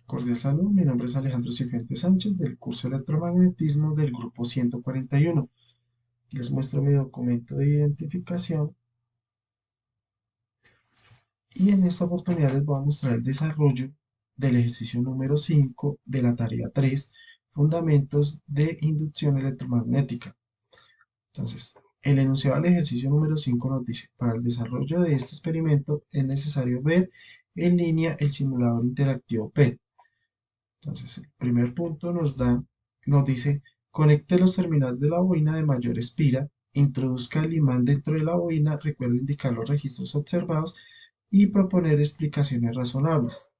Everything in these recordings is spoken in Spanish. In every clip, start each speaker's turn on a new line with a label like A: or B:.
A: Cordial saludo, mi nombre es Alejandro Cifuentes Sánchez del curso de electromagnetismo del grupo 141. Les muestro mi documento de identificación y en esta oportunidad les voy a mostrar el desarrollo del ejercicio número 5 de la tarea 3, Fundamentos de Inducción Electromagnética. Entonces, el enunciado del ejercicio número 5 nos dice, para el desarrollo de este experimento es necesario ver en línea el simulador interactivo PET. Entonces, el primer punto nos dice, conecte los terminales de la bobina de mayor espira, introduzca el imán dentro de la bobina, recuerde indicar los registros observados y proponer explicaciones razonables.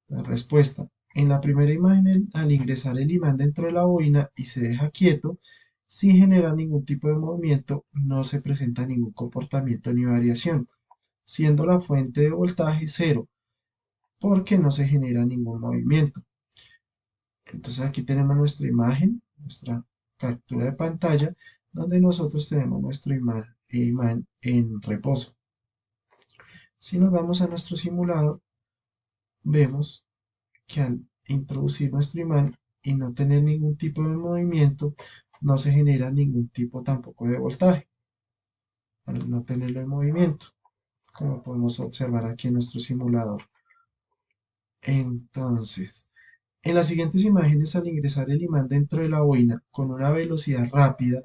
A: La respuesta. En la primera imagen, al ingresar el imán dentro de la bobina y se deja quieto, sin generar ningún tipo de movimiento, no se presenta ningún comportamiento ni variación, siendo la fuente de voltaje cero, porque no se genera ningún movimiento. Entonces aquí tenemos nuestra imagen, nuestra captura de pantalla, donde nosotros tenemos nuestro imán en reposo. Si nos vamos a nuestro simulador, vemos que al introducir nuestro imán y no tener ningún tipo de movimiento, no se genera ningún tipo tampoco de voltaje, al no tenerlo en movimiento, como podemos observar aquí en nuestro simulador. Entonces, en las siguientes imágenes, al ingresar el imán dentro de la boina con una velocidad rápida,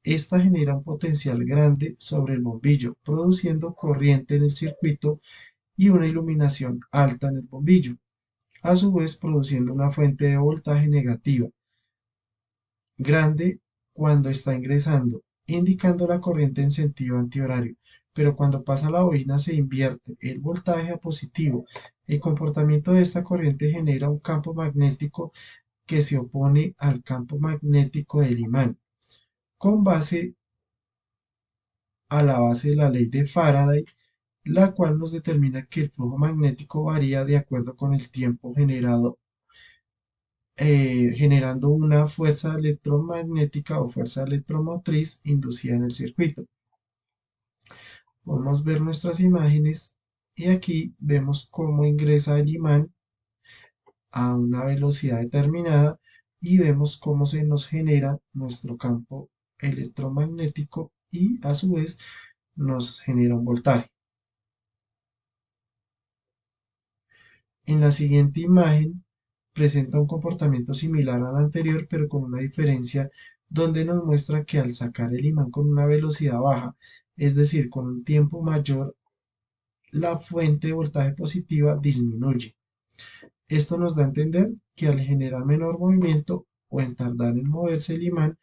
A: esta genera un potencial grande sobre el bombillo, produciendo corriente en el circuito y una iluminación alta en el bombillo, a su vez produciendo una fuente de voltaje negativa, grande cuando está ingresando, indicando la corriente en sentido antihorario, pero cuando pasa la bobina se invierte el voltaje a positivo. El comportamiento de esta corriente genera un campo magnético que se opone al campo magnético del imán, con base a la base de la ley de Faraday, la cual nos determina que el flujo magnético varía de acuerdo con el tiempo generando una fuerza electromagnética o fuerza electromotriz inducida en el circuito. Podemos ver nuestras imágenes y aquí vemos cómo ingresa el imán a una velocidad determinada y vemos cómo se nos genera nuestro campo electromagnético y a su vez nos genera un voltaje. En la siguiente imagen presenta un comportamiento similar al anterior, pero con una diferencia donde nos muestra que al sacar el imán con una velocidad baja, es decir, con un tiempo mayor, la fuente de voltaje positiva disminuye. Esto nos da a entender que al generar menor movimiento o en tardar en moverse el imán,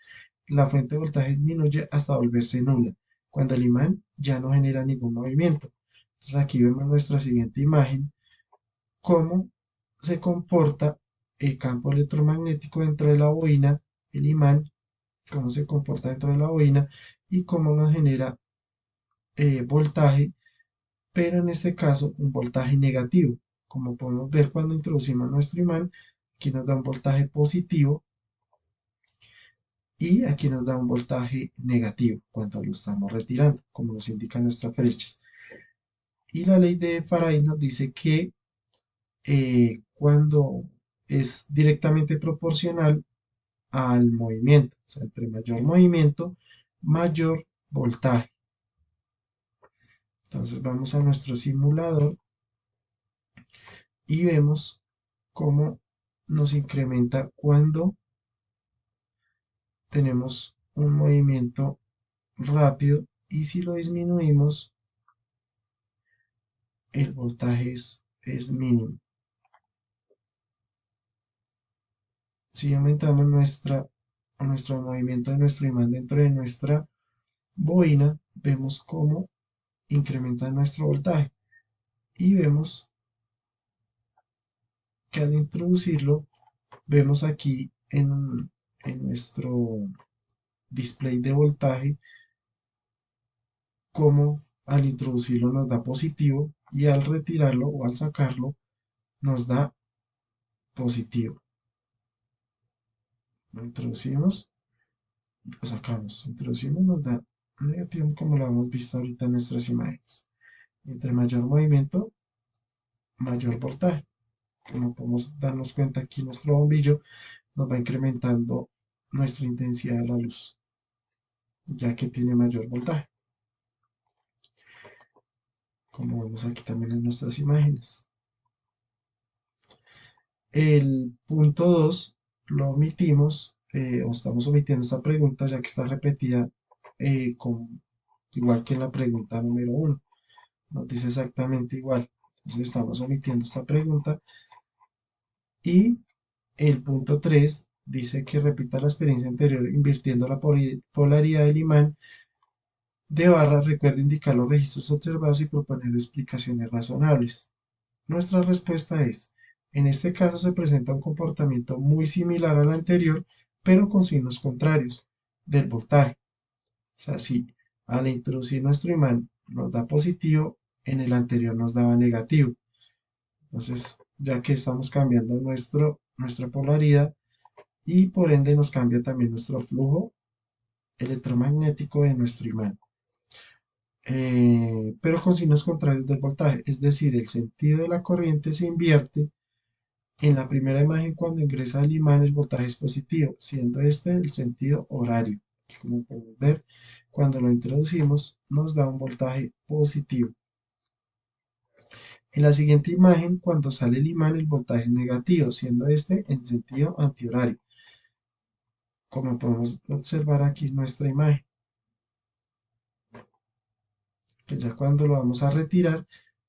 A: la fuente de voltaje disminuye hasta volverse nula, cuando el imán ya no genera ningún movimiento. Entonces aquí vemos nuestra siguiente imagen, cómo se comporta el campo electromagnético dentro de la bobina, el imán, cómo se comporta dentro de la bobina y cómo nos genera voltaje, pero en este caso un voltaje negativo. Como podemos ver cuando introducimos nuestro imán, aquí nos da un voltaje positivo y aquí nos da un voltaje negativo cuando lo estamos retirando, como nos indican nuestras flechas. Y la ley de Faraday nos dice que cuando es directamente proporcional al movimiento. O sea, entre mayor movimiento, mayor voltaje. Entonces vamos a nuestro simulador y vemos cómo nos incrementa cuando tenemos un movimiento rápido y si lo disminuimos, el voltaje es mínimo. Si aumentamos nuestro movimiento de nuestro imán dentro de nuestra bobina, vemos cómo incrementa nuestro voltaje y vemos que al introducirlo, vemos aquí en nuestro display de voltaje cómo al introducirlo nos da positivo y al retirarlo o al sacarlo nos da positivo. Lo introducimos, lo sacamos, introducimos, nos da negativo como lo hemos visto ahorita en nuestras imágenes. Entre mayor movimiento, mayor voltaje. Como podemos darnos cuenta aquí, nuestro bombillo nos va incrementando nuestra intensidad de la luz, ya que tiene mayor voltaje, como vemos aquí también en nuestras imágenes. El punto 2 lo omitimos, o estamos omitiendo esta pregunta ya que está repetida igual que en la pregunta número 1. Nos dice exactamente igual. Entonces estamos omitiendo esta pregunta. Y el punto 3 dice que repita la experiencia anterior invirtiendo la polaridad del imán de barra. Recuerde indicar los registros observados y proponer explicaciones razonables. Nuestra respuesta es, en este caso se presenta un comportamiento muy similar al anterior, pero con signos contrarios del voltaje. O sea, si al introducir nuestro imán nos da positivo, en el anterior nos daba negativo. Entonces, ya que estamos cambiando nuestra polaridad y por ende nos cambia también nuestro flujo electromagnético de nuestro imán. Pero con signos contrarios del voltaje, es decir, el sentido de la corriente se invierte. En la primera imagen, cuando ingresa el imán, el voltaje es positivo, siendo este el sentido horario. Como podemos ver, cuando lo introducimos, nos da un voltaje positivo. En la siguiente imagen, cuando sale el imán, el voltaje es negativo, siendo este en sentido antihorario. Como podemos observar aquí en nuestra imagen, que ya cuando lo vamos a retirar,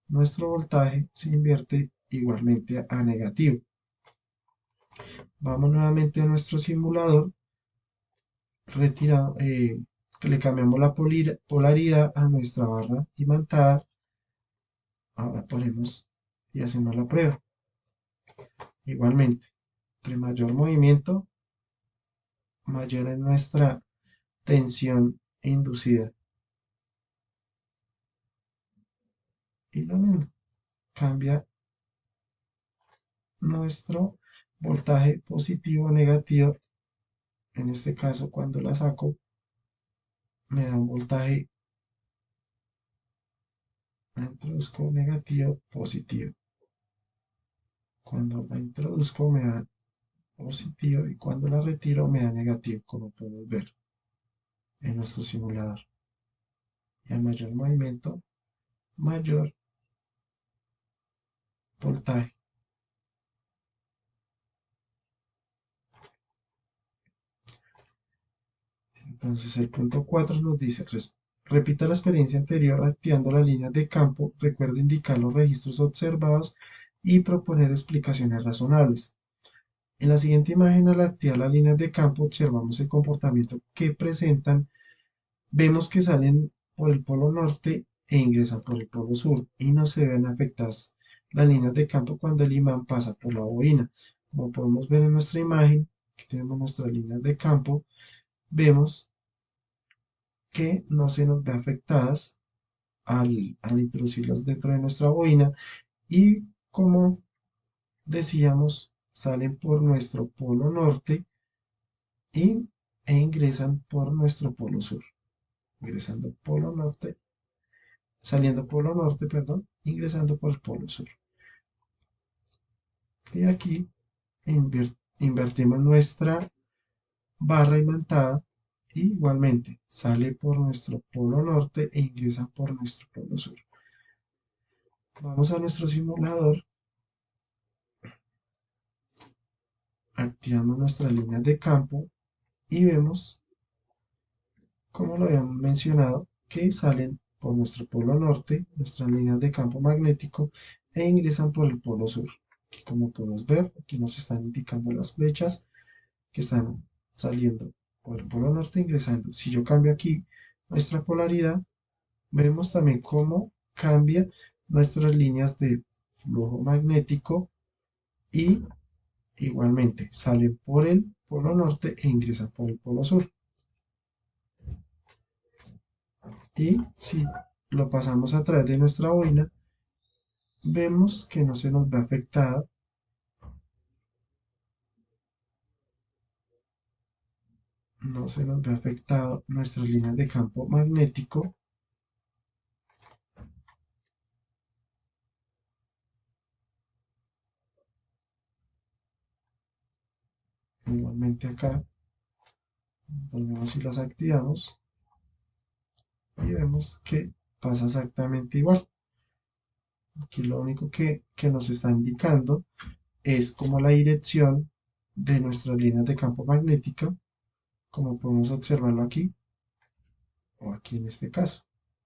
A: nuestro voltaje se invierte igualmente a negativo. Vamos nuevamente a nuestro simulador, que le cambiamos la polaridad a nuestra barra imantada. Ahora ponemos y hacemos la prueba. Igualmente, entre mayor movimiento, mayor es nuestra tensión inducida. Y lo mismo, cambia nuestro voltaje positivo o negativo. En este caso, cuando la saco, me da un voltaje, la introduzco negativo, positivo. Cuando la introduzco me da positivo y cuando la retiro me da negativo, como podemos ver en nuestro simulador. Y a mayor movimiento, mayor voltaje. Entonces el punto 4 nos dice, repita la experiencia anterior activando las líneas de campo, recuerde indicar los registros observados y proponer explicaciones razonables. En la siguiente imagen, al activar las líneas de campo, observamos el comportamiento que presentan. Vemos que salen por el polo norte e ingresan por el polo sur y no se ven afectadas las líneas de campo cuando el imán pasa por la bobina. Como podemos ver en nuestra imagen, que tenemos nuestras líneas de campo, vemos que no se nos ve afectadas al introducirlas dentro de nuestra bobina y, como decíamos, salen por nuestro polo norte y, e ingresan por nuestro polo sur. Ingresando polo norte, saliendo polo norte, perdón, ingresando por el polo sur. Y aquí invertimos nuestra barra imantada y igualmente sale por nuestro polo norte e ingresa por nuestro polo sur. Vamos a nuestro simulador, activamos nuestras líneas de campo y vemos, como lo habíamos mencionado, que salen por nuestro polo norte, nuestras líneas de campo magnético, e ingresan por el polo sur. Aquí, como podemos ver, aquí nos están indicando las flechas que están saliendo por el polo norte, ingresando. Si yo cambio aquí nuestra polaridad, vemos también cómo cambia nuestras líneas de flujo magnético y igualmente salen por el polo norte e ingresan por el polo sur. Y si lo pasamos a través de nuestra bobina, vemos que no se nos ve afectada no se nos ve afectado nuestras líneas de campo magnético Igualmente acá, volvemos y las activamos y vemos que pasa exactamente igual. Aquí lo único que nos está indicando es como la dirección de nuestras líneas de campo magnético, como podemos observarlo aquí, o aquí en este caso,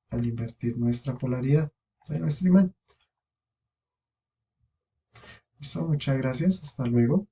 A: al invertir nuestra polaridad de nuestro imán. Listo, muchas gracias, hasta luego.